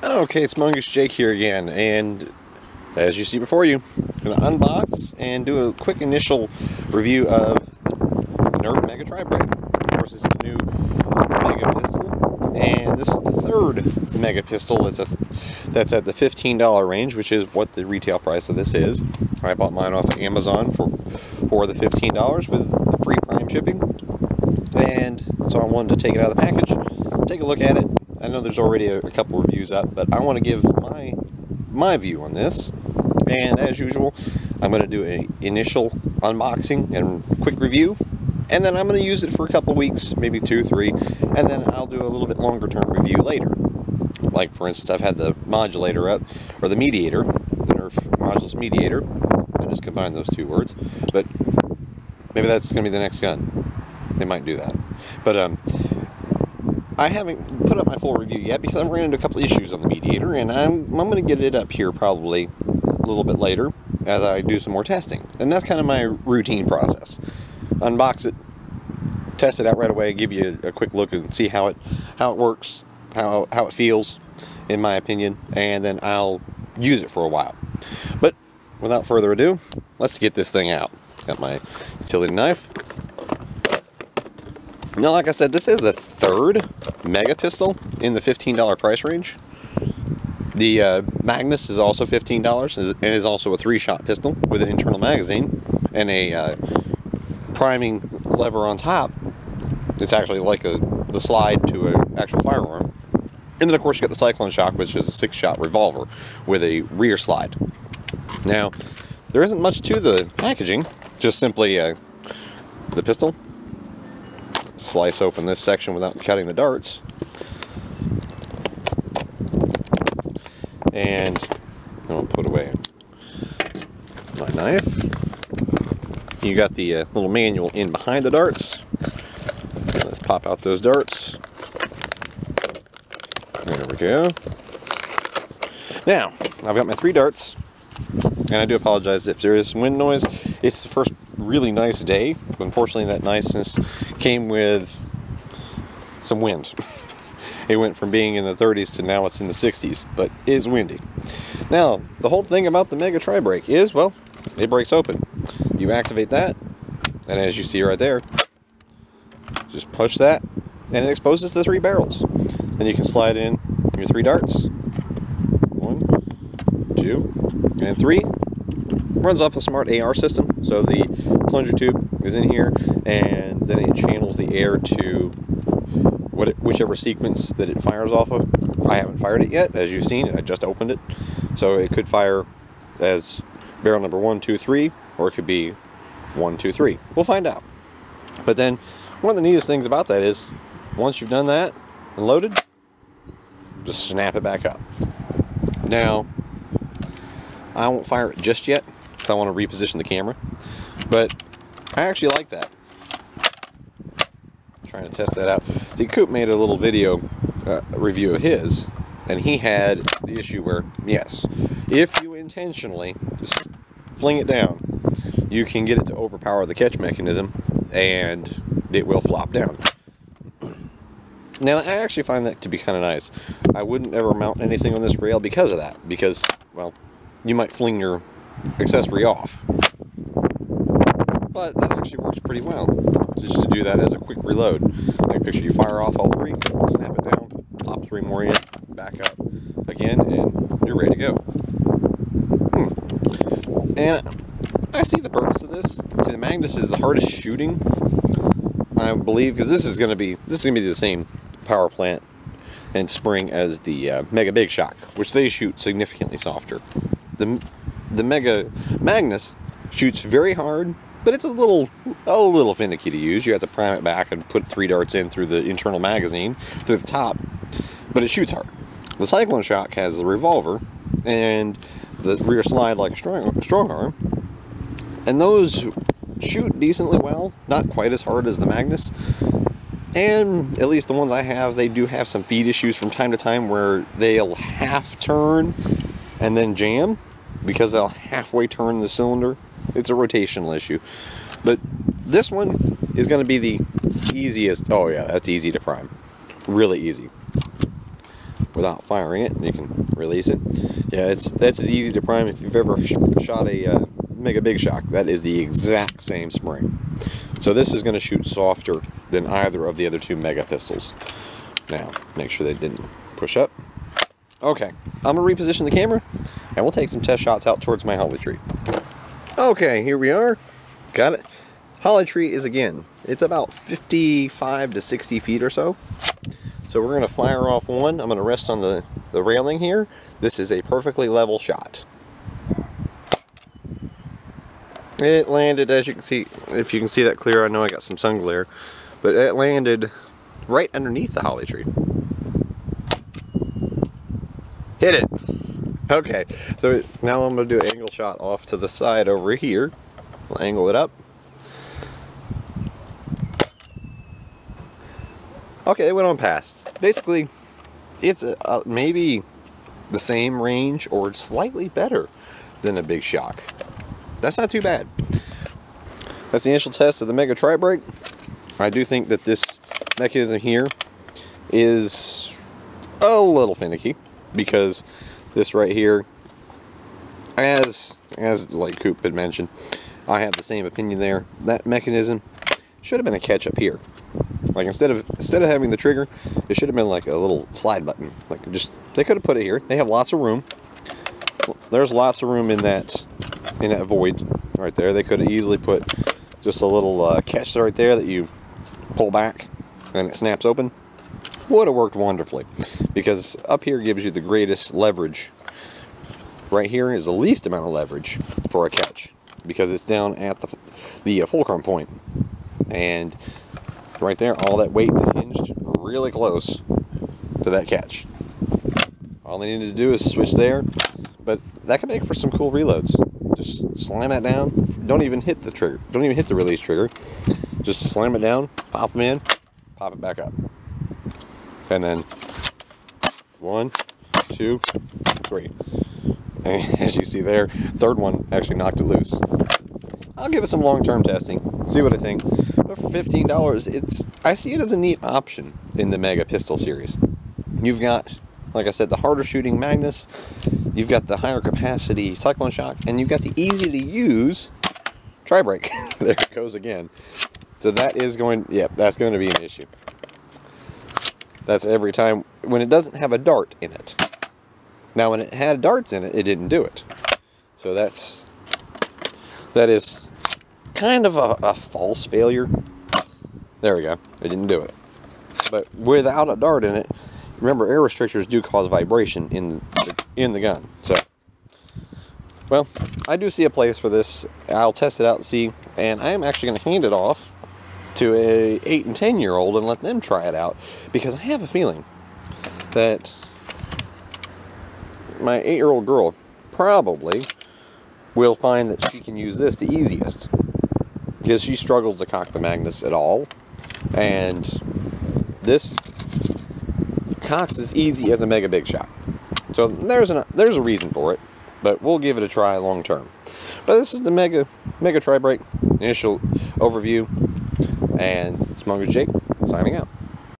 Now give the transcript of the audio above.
Okay, it's Mongoose Jake here again, and as you see before you, I'm going to unbox and do a quick initial review of Nerf Mega Tri Break. Of course, it's a new Mega pistol, and this is the third Mega pistol that's at the $15 range, which is what the retail price of this is. I bought mine off of Amazon for the $15 with the free Prime shipping, and so I wanted to take it out of the package, take a look at it. I know there's already a couple reviews up, but I want to give my view on this. And as usual, I'm going to do an initial unboxing and quick review, and then I'm going to use it for a couple weeks, maybe 2, 3, and then I'll do a little bit longer term review later. Like for instance, I've had the modulator up, or the mediator, the Nerf modulus mediator. I just combined those two words, but maybe that's going to be the next gun. They might do that, but I haven't put up my full review yet because I've ran into a couple issues on the mediator, and I'm going to get it up here probably a little bit later as I do some more testing. And that's kind of my routine process. Unbox it, test it out right away, give you a quick look and see how it works, how it feels, in my opinion, and then I'll use it for a while. But without further ado, let's get this thing out. Got my utility knife. Now, like I said, this is the third Mega pistol in the $15 price range. The Magnus is also $15 and is also a 3-shot pistol with an internal magazine and a priming lever on top. It's actually like the slide to an actual firearm. And then, of course, you got the Cyclone Shock, which is a 6-shot revolver with a rear slide. Now, there isn't much to the packaging, just simply the pistol. Slice open this section without cutting the darts, and I'm going to put away my knife. You got the little manual in behind the darts. Let's pop out those darts. There we go. Now, I've got my 3 darts, and I do apologize if there is some wind noise. It's the first really nice day. Unfortunately, that niceness came with some wind. It went from being in the 30s to now it's in the 60s, but it is windy. Now, the whole thing about the Mega Tri Break is, well, it breaks open. You activate that, and as you see right there, just push that, and it exposes the 3 barrels. And you can slide in your 3 darts. 1, 2, and 3. Runs off a smart AR system, so the plunger tube is in here, and then it channels the air to whichever sequence that it fires off of. I haven't fired it yet, as you've seen. I just opened it, so it could fire as barrel number 1, 2, 3, or it could be 1, 2, 3. We'll find out. But then one of the neatest things about that is once you've done that and loaded, just snap it back up. Now, I won't fire it just yet, I want to reposition the camera, but I actually like that. I'm trying to test that out. See, Coop made a little video review of his, and he had the issue where, yes, if you intentionally just fling it down, you can get it to overpower the catch mechanism, and it will flop down. Now, I actually find that to be kind of nice. I wouldn't ever mount anything on this rail because of that, because, well, you might fling your accessory off, but that actually works pretty well, just to do that as a quick reload. Like, picture you fire off all 3, snap it down, pop 3 more in, back up again, and you're ready to go. And I see the purpose of this. See, the Magnus is the hardest shooting, I believe, because this is going to be the same power plant and spring as the Mega Big Shock, which they shoot significantly softer. The Mega Magnus shoots very hard, but it's a little finicky to use. You have to prime it back and put 3 darts in through the internal magazine, through the top, but it shoots hard. The Cyclone Shock has the revolver and the rear slide like a strong arm, and those shoot decently well, not quite as hard as the Magnus. And at least the ones I have, they do have some feed issues from time to time where they'll half turn and then jam, because they'll halfway turn the cylinder. It's a rotational issue. But this one is going to be the easiest. Oh yeah, that's easy to prime. Really easy. without firing it. You can release it. Yeah, that's as easy to prime if you've ever shot a Mega Big Shock. That is the exact same spring. So this is going to shoot softer than either of the other two Mega pistols. Now, make sure they didn't push up. Okay, I'm going to reposition the camera, and we'll take some test shots out towards my holly tree. Okay, here we are. Got it. Holly tree is, again, it's about 55 to 60 feet or so. So we're going to fire off one. I'm going to rest on the railing here. This is a perfectly level shot. It landed, as you can see, if you can see that clear, I know I got some sun glare, but it landed right underneath the holly tree. Hit it! Okay, so now I'm going to do an angle shot off to the side over here. I'll angle it up. Okay, it went on past. Basically, it's maybe the same range or slightly better than a Big Shock. That's not too bad. That's the initial test of the Mega Tri Break. I do think that this mechanism here is a little finicky, because this right here, as like Coop had mentioned, I have the same opinion there. That mechanism should have been a catch up here. Like instead of having the trigger, it should have been like a little slide button. Like just they could have put it here. They have lots of room. There's lots of room in that void right there. They could have easily put just a little catch right there that you pull back and it snaps open. Would have worked wonderfully, because up here gives you the greatest leverage. Right here is the least amount of leverage for a catch, because it's down at the fulcrum point, and right there all that weight is hinged really close to that catch. All they needed to do is switch there, but that could make for some cool reloads. Just slam that down. Don't even hit the trigger. Don't even hit the release trigger. Just slam it down, pop them in, pop it back up. And then 1, 2, 3. And as you see there, third one actually knocked it loose. I'll give it some long-term testing, see what I think. But for $15, I see it as a neat option in the Mega Pistol series. You've got, like I said, the harder shooting Magnus, you've got the higher capacity Cyclone Shock, and you've got the easy to use Tri Break. There it goes again. So that is that's going to be an issue. That's every time when it doesn't have a dart in it. Now when it had darts in it, it didn't do it. So that is kind of a false failure. There we go. It didn't do it. But without a dart in it, remember, air restrictors do cause vibration in the gun. So, well, I do see a place for this. I'll test it out and see. And I am actually going to hand it off to a 8 and 10-year-old and let them try it out, because I have a feeling that my 8-year-old girl probably will find that she can use this the easiest, because she struggles to cock the Magnus at all, and this cocks as easy as a Mega Big Shock. So there's a reason for it, but we'll give it a try long term. But this is the Mega Tri Break initial overview. And Smuggler's Jake, signing out.